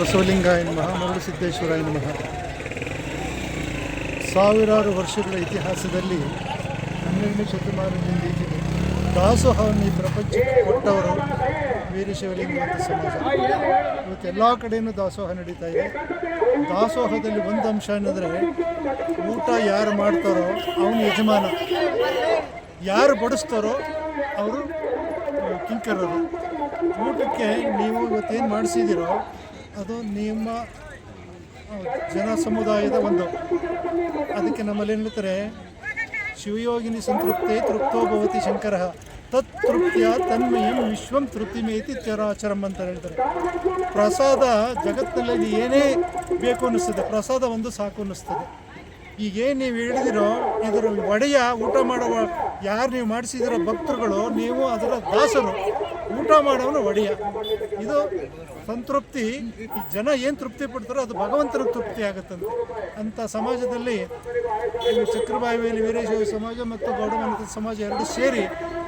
ಬಸವಲಿಂಗಾಯ ನಮಃ, ಮರುಳಸಿದ್ದೇಶ್ವರಾಯ ನಮಃ. ಸಾವಿರಾರು ವರ್ಷಗಳ ಇತಿಹಾಸದಲ್ಲಿ 12ನೇ ಶತಮಾನದಿಂದ ಈಚೆಗೆ ದಾಸೋಹವನ್ನು ಈ ಪ್ರಪಂಚಕ್ಕೆ ಕೊಟ್ಟವರು ವೀರಶೈವಲಿಂಗ ಸಮಾಜ. ಇವತ್ತು ಎಲ್ಲ ಕಡೆಯೂ ದಾಸೋಹ ನಡೀತಾ ಇದೆ. ದಾಸೋಹದಲ್ಲಿ ಒಂದು ಅಂಶ ಏನಂದರೆ, ಊಟ ಯಾರು ಮಾಡ್ತಾರೋ ಅವನು ಯಜಮಾನ, ಯಾರು ಬಡಿಸ್ತಾರೋ ಅವರು ಕಿಂಕರರು. ಊಟಕ್ಕೆ ನೀವು ಇವತ್ತೇನು ಮಾಡಿಸಿದ್ದೀರೋ ಅದು ನಿಮ್ಮ ಜನ ಸಮುದಾಯದ ಒಂದು. ಅದಕ್ಕೆ ನಮ್ಮಲ್ಲಿ ಏನು ಹೇಳ್ತಾರೆ, ಶಿವಯೋಗಿನಿ ಸಂತೃಪ್ತೇ ತೃಪ್ತೋ ಭವತಿ ಶಂಕರ ತತ್ ತೃಪ್ತಿಯ ತನ್ಮಯಂ ವಿಶ್ವಂ ತೃಪ್ತಿಮೇತಿ ಚರಾಚರಂ ಅಂತ ಹೇಳ್ತಾರೆ. ಪ್ರಸಾದ ಜಗತ್ತಿನಲ್ಲಿ ಏನೇ ಬೇಕು ಅನ್ನಿಸ್ತದೆ, ಪ್ರಸಾದ ಒಂದು ಸಾಕು ಅನ್ನಿಸ್ತದೆ. ಈಗೇನು ನೀವು ಹೇಳಿದಿರೋ ಇದರ ಒಡೆಯ, ಊಟ ಮಾಡುವ ಯಾರು ನೀವು ಮಾಡಿಸಿದಿರೋ ಭಕ್ತರುಗಳು, ನೀವು ಅದರ ದಾಸರು, ಊಟ ಮಾಡೋನು ಒಡೆಯ. ಇದು ಸಂತೃಪ್ತಿ. ಈ ಜನ ಏನು ತೃಪ್ತಿ ಪಡ್ತಾರೋ ಅದು ಭಗವಂತನ ತೃಪ್ತಿ ಆಗುತ್ತಂತೆ. ಅಂಥ ಸಮಾಜದಲ್ಲಿ ಚಕ್ರಬಾವಿಯಲ್ಲಿ ವೀರಶೈವ ಸಮಾಜ ಮತ್ತು ಗೌಡಮನತ ಸಮಾಜ ಎರಡು ಸೇರಿ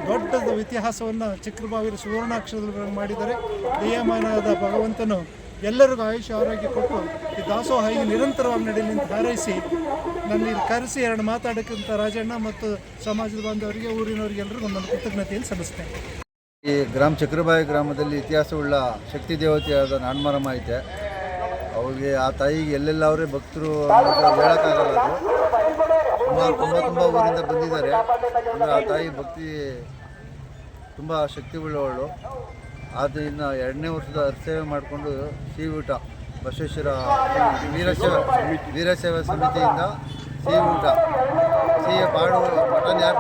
ದೊಡ್ಡದು ಇತಿಹಾಸವನ್ನು ಚಕ್ರಬಾವಿಯಲ್ಲಿ ಸುವರ್ಣಾಕ್ಷರದಲ್ಲಿ ಮಾಡಿದ್ದಾರೆ. ದಯಾಮಯನಾದ ಭಗವಂತನು ಎಲ್ಲರಿಗೂ ಆಯುಷ್ಯ ಆರೋಗ್ಯ ಕೊಟ್ಟು ಈ ದಾಸೋಹ ಹೀಗೆ ನಿರಂತರವಾಗಿ ನಡೆಯಲಿ ಅಂತ ಹಾರೈಸಿ ನನ್ನ ಇಲ್ಲಿ ಕರೆಸಿ ಎರಡು ಮಾತಾಡೋಕ್ಕಂಥ ರಾಜಣ್ಣ ಮತ್ತು ಸಮಾಜದ ಬಾಂಧವರಿಗೆ, ಊರಿನವರಿಗೆ ಎಲ್ಲರಿಗೂ ನನ್ನ ಕೃತಜ್ಞತೆಯನ್ನು ಸಲ್ಲಿಸ್ತೇನೆ. ಈ ಚಕ್ರಬಾವಿ ಗ್ರಾಮದಲ್ಲಿ ಇತಿಹಾಸವುಳ್ಳ ಶಕ್ತಿ ದೇವತೆಯಾದ ನಾಣ್ಮರಮ್ಮ ಐತೆ. ಅವ್ರಿಗೆ ಆ ತಾಯಿಗೆ ಎಲ್ಲೆಲ್ಲ ಅವರೇ ಭಕ್ತರು ಹೇಳೋಕ್ಕಾಗಲ್ಲ. ಅದು ತುಂಬ ಊರಿಂದ ಬಂದಿದ್ದಾರೆ. ಆ ತಾಯಿ ಭಕ್ತಿ ತುಂಬ ಶಕ್ತಿ ಉಳ್ಳವಳು. ಅದು ಇನ್ನು 2ನೇ ವರ್ಷದ ಹರಸೇವೆ ಮಾಡಿಕೊಂಡು ಸಿಹಿ ಊಟ ಬಸವೇಶ್ವರ ವೀರಶೈವ ಸಮಿತಿಯಿಂದ ಸಿಹಿ ಊಟ, ಸಿಹಿ ಬಾಡು ಮಟನ್ ಯಾರು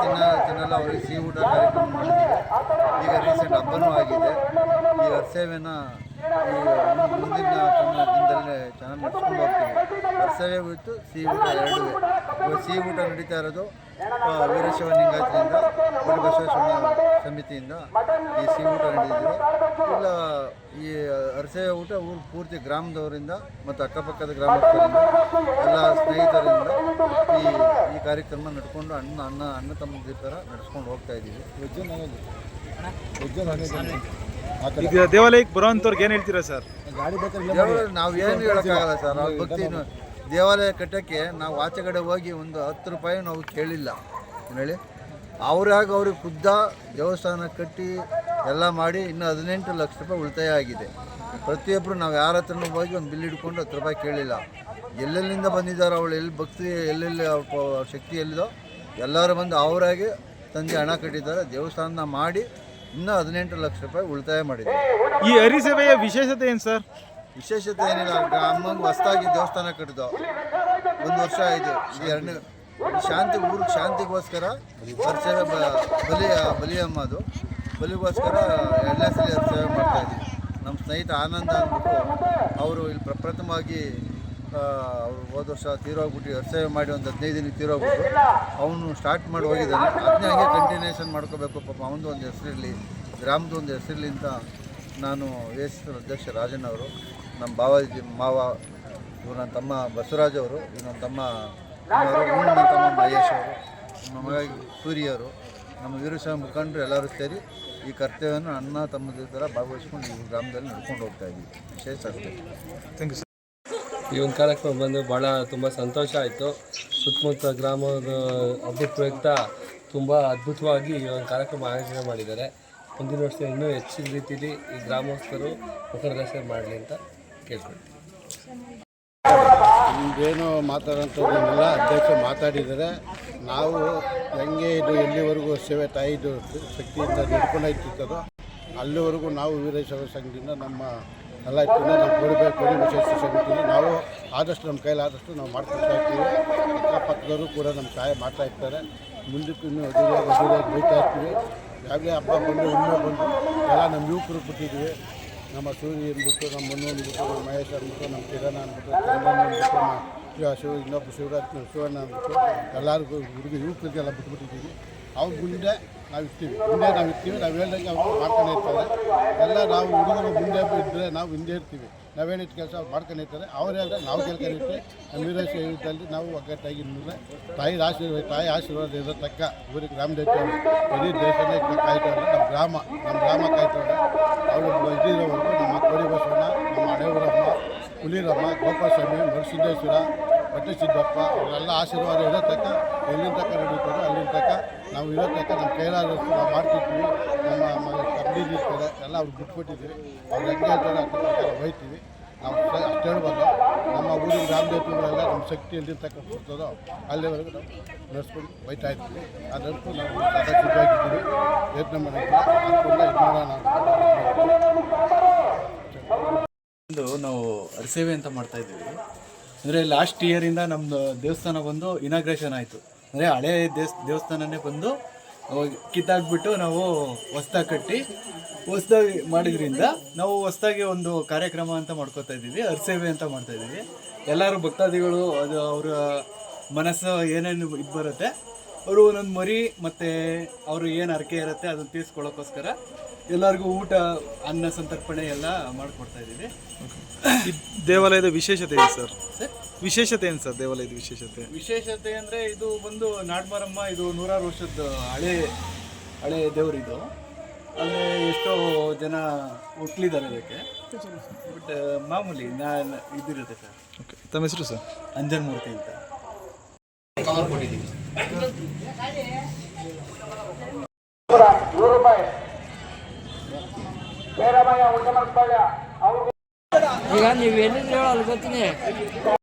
ತಿನ್ನಲ್ಲ ಅವ್ರಿಗೆ ಸಿಹಿ ಊಟ ಕಾರ್ಯಕ್ರಮ ಮಾಡಿದ್ದೀವಿ. ಈಗ ರೀಸೆಂಟ್ ಹಬ್ಬನೂ ಆಗಿದೆ. ಈ ಹರಸೇವೆನ ಈ ಮುಂದಿನ ದಿನದಲ್ಲೇ ಚೆನ್ನಾಗಿ ನಡೆಸ್ಕೊಂಡು ಹೋಗ್ತೀವಿ. ಹರಸೇವೆ ಬಿಟ್ಟು ಸಿಹಿ ಊಟ ಎರಡೂ. ಇವಾಗ ಸಿಹಿ ಊಟ ನಡೀತಾ ಇರೋದು ವೀರಶೈವ ಲಿಂಗಾಯತರಿಂದ, ಬಸವೇಶ್ವರ ಸಮಿತಿಯಿಂದ ಈ ಸಿಹಿ ಊಟ ನಡೆದಿದೆ. ಇಲ್ಲ, ಈ ಹರಸೇವೆ ಊಟ ಊರು ಪೂರ್ತಿ ಗ್ರಾಮದವರಿಂದ ಮತ್ತು ಅಕ್ಕಪಕ್ಕದ ಗ್ರಾಮಸ್ಥರಿಂದ, ಎಲ್ಲ ಸ್ನೇಹಿತರಿಂದ ಈ ಕಾರ್ಯಕ್ರಮ ನಡ್ಕೊಂಡು ಅಣ್ಣ ತಮ್ಮ ಥರ ನಡೆಸ್ಕೊಂಡು ಹೋಗ್ತಾ ಇದ್ದೀವಿ. ಈಗ ದೇವಾಲಯಕ್ಕೆ ಬರೋವಂಥವ್ರಿಗೆ ಏನು ಹೇಳ್ತೀರಾ ಸರ್? ನಾವು ಏನು ಹೇಳೋಕ್ಕಾಗಲ್ಲ ಸರ್. ಅವ್ರ ಭಕ್ತಿ ದೇವಾಲಯ ಕಟ್ಟೋಕ್ಕೆ ನಾವು ಆಚೆಗಡೆ ಹೋಗಿ ಒಂದು 10 ರೂಪಾಯಿ ನಾವು ಕೇಳಿಲ್ಲ ಹೇಳಿ. ಅವ್ರಾಗ ಅವ್ರಿಗೆ ಖುದ್ದ ದೇವಸ್ಥಾನ ಕಟ್ಟಿ ಎಲ್ಲ ಮಾಡಿ ಇನ್ನೂ 18 ಲಕ್ಷ ರೂಪಾಯಿ ಉಳಿತಾಯ ಆಗಿದೆ. ಪ್ರತಿಯೊಬ್ಬರು ನಾವು ಯಾರ ಹತ್ರನೂ ಹೋಗಿ ಒಂದು ಬಿಲ್ ಹಿಡ್ಕೊಂಡು 10 ರೂಪಾಯಿ ಕೇಳಿಲ್ಲ. ಎಲ್ಲೆಲ್ಲಿಂದ ಬಂದಿದ್ದಾರೋ, ಅವಳು ಎಲ್ಲಿ ಭಕ್ತಿ, ಎಲ್ಲೆಲ್ಲಿ ಶಕ್ತಿ ಎಲ್ಲಿದೋ ಎಲ್ಲರೂ ಬಂದು ಅವರಾಗೆ ತಂದೆ ಹಣ ಕಟ್ಟಿದ್ದಾರೆ. ದೇವಸ್ಥಾನ ಮಾಡಿ ಇನ್ನೂ 18 ಲಕ್ಷ ರೂಪಾಯಿ ಉಳಿತಾಯ ಮಾಡಿದೆ. ಈ ಹರಿಸೇವೆಯ ವಿಶೇಷತೆ ಏನು ಸರ್? ವಿಶೇಷತೆ ಏನಿಲ್ಲ. ಅಮ್ಮಂಗೆ ಹೊಸದಾಗಿ ದೇವಸ್ಥಾನ ಕಟ್ಟಿದ್ದು 1 ವರ್ಷ ಆಯಿತು. ಈ 2ನೇ ಶಾಂತಿ, ಊರಿಗೆ ಶಾಂತಿಗೋಸ್ಕರ ಹರಸೇವೆ ಬಲಿಯಮ್ಮ, ಅದು ಬಲಿಗೋಸ್ಕರ 2ನೇ ಸಲ ಹರಸೇವೆ ಮಾಡ್ತಾಯಿದ್ದೀವಿ. ನಮ್ಮ ಸ್ನೇಹಿತ ಆನಂದ ಅಂದ್ಬಿಟ್ಟು ಅವರು ಇಲ್ಲಿ ಪ್ರಪ್ರಥಮವಾಗಿ ಅವರು ಹೋದ ವರ್ಷ ತೀರೋಗ್ಬಿಟ್ಟು ಹರಸೇವೆ ಮಾಡಿ ಒಂದು 15 ದಿನಕ್ಕೆ ತೀರೋಗ್ಬಿಟ್ಟು ಅವನು ಸ್ಟಾರ್ಟ್ ಮಾಡಿ ಹೋಗಿದ್ದಾನೆ. ಅದನ್ನೇ ಹಂಗೆ ಕಂಟಿನ್ಯೂಷನ್ ಮಾಡ್ಕೋಬೇಕು. ಪಾಪ ಅವನದು ಒಂದು ಹೆಸರಿರಲಿ, ಗ್ರಾಮದ ಒಂದು ಹೆಸರಿರಲಿ ಅಂತ ನಾನು ಅಧ್ಯಕ್ಷ ರಾಜಣ್ಣ ಅವರು, ನಮ್ಮ ಮಾವ ಇವರು, ನನ್ನ ತಮ್ಮ ಬಸವರಾಜ್ ಅವರು, ನನ್ನ ತಮ್ಮ ನನ್ನ ತಮ್ಮ ಮಹೇಶ್ ಅವರು, ನಮ್ಮ ಮಗ ಸೂರ್ಯವರು, ನಮ್ಮ ವೀರಶೈವ ಮುಖಂಡರು ಎಲ್ಲರೂ ಸೇರಿ ಈ ಕರ್ತವ್ಯವನ್ನು ಅಣ್ಣ ತಮ್ಮದ ಥರ ಭಾಗವಹಿಸ್ಕೊಂಡು ಈ ಗ್ರಾಮದಲ್ಲಿ ನಡ್ಕೊಂಡು ಹೋಗ್ತಾ ಇದ್ದೀವಿ. ವಿಶೇಷ ಅಷ್ಟೇ. Thank you sir. ಈ ಒಂದು ಕಾರ್ಯಕ್ರಮ ಬಂದು ತುಂಬ ಸಂತೋಷ ಆಯಿತು. ಸುತ್ತಮುತ್ತ ಗ್ರಾಮದ ಹಬ್ಬದ ಪ್ರಯುಕ್ತ ತುಂಬ ಅದ್ಭುತವಾಗಿ ಈ ಒಂದು ಕಾರ್ಯಕ್ರಮ ಆಯೋಜನೆ ಮಾಡಿದ್ದಾರೆ. ಮುಂದಿನ ವರ್ಷ ಇನ್ನೂ ಹೆಚ್ಚಿನ ರೀತಿಯಲ್ಲಿ ಈ ಗ್ರಾಮಸ್ಥರು ಮುಖರ್ದರ್ಶನ ಮಾಡಲಿ ಅಂತ ಕೇಳ್ಕೊಂಡು ನಿಮಗೇನು ಮಾತಾಡೋಂಥದ್ದನ್ನೆಲ್ಲ ಅಧ್ಯಕ್ಷ ಮಾತಾಡಿದ್ದಾರೆ. ನಾವು ಹೆಂಗೆ ಇದು ಎಲ್ಲಿವರೆಗೂ ಸೇವೆ ತಾಯಿದು ಶಕ್ತಿಯಿಂದ ನಡ್ಕೊಂಡೋಗ್ತಿರ್ತದೋ ಅಲ್ಲಿವರೆಗೂ ನಾವು ವೀರಶೈವ ಸಂಘದಿಂದ ನಮ್ಮ ಎಲ್ಲ ಇಟ್ಟಿಂದ ನಾವು ಕೊಡಿ ವಿಶೇಷ ಸಮಿತಿಲಿ ನಾವು ಆದಷ್ಟು ನಮ್ಮ ಕೈಲಾದಷ್ಟು ನಾವು ಮಾಡ್ಕೊಳ್ತಾ ಇರ್ತೀವಿ. ಅಕ್ಕಪಕ್ಕದವರು ಕೂಡ ನಮ್ಮ ಸಹಾಯ ಮಾಡ್ತಾಯಿರ್ತಾರೆ. ಮುಂದಕ್ಕೂ ಇನ್ನೂ ಅದುರಿಯಾಗಿ ಹೋಗ್ತಾ ಇರ್ತೀವಿ. ಯಾವುದೇ ಹಬ್ಬ ಬಂದು ಇನ್ನೂ ಬಂದು ಎಲ್ಲ ನಮ್ಮ ಯುವಕರು ಬಿಟ್ಟಿದ್ವಿ. ನಮ್ಮ ಸೂರ್ಯ ಅಂದ್ಬಿಟ್ಟು, ನಮ್ಮ ಮಣ್ಣು ಅಂದ್ಬಿಟ್ಟು, ನಮ್ಮ ಮಹೇಶ್ ಅಂದ್ಬಿಟ್ಟು, ನಮ್ಮ ಕಿರಣ ಅಂದ್ಬಿಟ್ಟು, ಚಂದನ ಅಂದ್ಬಿಟ್ಟು, ನಮ್ಮ ಇನ್ನೊಬ್ಬ ಶಿವಣ್ಣ ಅಂದ್ಬಿಟ್ಟು ಎಲ್ಲರಿಗೂ ಯುವಕರಿಗೆಲ್ಲ ಬಿಟ್ಬಿಟ್ಟಿದ್ದೀವಿ. ಅವ್ರ ಮುಂದೆ ನಾವು ಇರ್ತೀವಿ, ನಾವು ಹೇಳ್ದಂಗೆ ಅವರು ಮಾಡ್ಕೊಂಡು ಇರ್ತಾರೆ. ಎಲ್ಲ ನಾವು ಹುಡುಗರು ಮುಂದೆ ಇದ್ದರೆ ನಾವು ಹಿಂದೆ ಇರ್ತೀವಿ. ನಾವೇನಿಟ್ಟು ಕೆಲಸ ಅವ್ರು ಮಾಡ್ಕೊಂಡು ಇರ್ತಾರೆ. ಅವ್ರು ಹೇಳಿದ್ರೆ ನಾವು ಕೇಳ್ಕೊಂಡಿರ್ತೀವಿ. ನಮ್ಮ ವೀರಶೈವದಲ್ಲಿ ನಾವು ಒಗ್ಗಟ್ಟಾಗಿ ನಿಂತರೆ ತಾಯಿ ಆಶೀರ್ವಾದ ಇರೋ ತಕ್ಕ ಊರಿಗೆ ಗ್ರಾಮ ದೇವತೆ ಇಡೀ ದೇಶನೇ ಕಾಯ್ತಾರೆ. ನಮ್ಮ ಗ್ರಾಮ ಕಾಯ್ತಾರೆ. ಅವರು ಇದ್ದಿರೋವರೆಗೂ ನಮ್ಮ ಕೋಡಿ ಬಸವಣ್ಣ, ನಮ್ಮ ಹಣೆಯವರಮ್ಮ, ಹುಲಿರಮ್ಮ, ಗೋಪಾಲಸ್ವಾಮಿ, ಮರುಸಿದ್ದೇಶ್ವರ, ಬಟ್ಟೆಸಿದ್ದಪ್ಪ ಅವರೆಲ್ಲ ಆಶೀರ್ವಾದ ಇರೋ ತನಕ ಎಲ್ಲಿನ ತನಕ ನಡೀತದೋ ಅಲ್ಲಿನ ತನಕ ನಾವು ಇರೋ ತನಕ ನಮ್ಮ ಕೈಲಾದಷ್ಟು ನಾವು ಮಾಡ್ತಿರ್ತೀವಿ. ನಮ್ಮ ಕಬ್ಬಿಗೆ ಇರ್ತಾರೆ ಎಲ್ಲ ಅವ್ರಿಗೆ ಬಿಟ್ಕೊಟ್ಟಿದ್ದೀವಿ. ಅವ್ರು ಹೆಂಗೆ ಹೇಳ್ತಾರೆ ಅದ್ರ ಪ್ರಕಾರ ಹೋಯ್ತೀವಿ. ನಾವು ಅಷ್ಟು ಹೇಳ್ಬೋದು. ನಮ್ಮ ಊರಿನ ಗ್ರಾಮದೇವತೆಗಳೆಲ್ಲ ನಮ್ಮ ಶಕ್ತಿ ಎಲ್ಲಿನ ತನಕ ಕೊಡ್ತದೋ ಅಲ್ಲಿವರೆಗೂ ನಾವು ನಡೆಸ್ಕೊಂಡು ಹೋಯ್ತಾ ಇರ್ತೀವಿ. ಅದಂತೂ ನಾವು ಸದಾ ಸಿದ್ಧವಾಗಿದ್ದೀವಿ. ಯತ್ನ ಮಾಡೋಕ್ಕೆ ಅನ್ಕೊಂಡು ಇದು ಮಾಡೋಣ ಒಂದು ನಾವು ಅರಸೇವೆ ಅಂತ ಮಾಡ್ತಾ ಇದ್ದೀವಿ. ಅಂದರೆ ಲಾಸ್ಟ್ ಇಯರಿಂದ ನಮ್ಮದು ದೇವಸ್ಥಾನ ಬಂದು ಇನಾಗ್ರೇಷನ್ ಆಯಿತು. ಅಂದರೆ ಹಳೆ ದೇವಸ್ಥಾನನೇ ಬಂದು ಕಿತ್ತಾಕ್ಬಿಟ್ಟು ನಾವು ಹೊಸ್ದಾಗಿ ಕಟ್ಟಿ ಹೊಸ್ದಾಗಿ ಮಾಡಿದ್ರಿಂದ ನಾವು ಹೊಸ್ದಾಗಿ ಒಂದು ಕಾರ್ಯಕ್ರಮ ಅಂತ ಮಾಡ್ಕೋತಾ ಇದ್ದೀವಿ. ಅರಸೇವೆ ಅಂತ ಮಾಡ್ತಾ ಇದ್ದೀವಿ. ಎಲ್ಲರೂ ಭಕ್ತಾದಿಗಳು ಅದು ಅವರ ಮನಸ್ಸು ಏನೇನು ಇದು ಬರುತ್ತೆ ಅವರು ಒಂದೊಂದು ಮರಿ ಮತ್ತು ಅವರು ಏನು ಹರಕೆ ಇರುತ್ತೆ ಅದನ್ನು ತೀರಿಸ್ಕೊಳ್ಳೋಕ್ಕೋಸ್ಕರ ಎಲ್ಲರಿಗೂ ಊಟ ಅನ್ನ ಸಂತರ್ಪಣೆ ಎಲ್ಲ ಮಾಡಿಕೊಡ್ತಾ ಇದ್ದೀವಿ. ಈ ದೇವಾಲಯದ ವಿಶೇಷತೆ ಏನು ಸರ್? ಸರ್ ವಿಶೇಷತೆ ಏನು ಸರ್ ದೇವಾಲಯದ ವಿಶೇಷತೆ? ವಿಶೇಷತೆ ಅಂದರೆ ಇದು ಬಂದು ನಾಡ್ಮಾರಮ್ಮ, ಇದು 100 ವರ್ಷದ ಹಳೆ ದೇವರಿದು. ಅಂದರೆ ಎಷ್ಟೋ ಜನ ಹುಟ್ಲಿದ್ದಾರೆ ಇದಕ್ಕೆ. ಬಟ್ ಮಾಮೂಲಿ ಇದಿರುತ್ತೆ ಸರ್. ಓಕೆ, ತಮ್ಮ ಹೆಸರು ಸರ್? ಅಂಜನ್ಮೂರ್ತಿ ಅಂತ. ಈಗ ನೀವು ಎಲ್ಲಿಂದ ಹೇಳೋ ಅಲ್ಲಿ ಗೊತ್ತೀನಿ.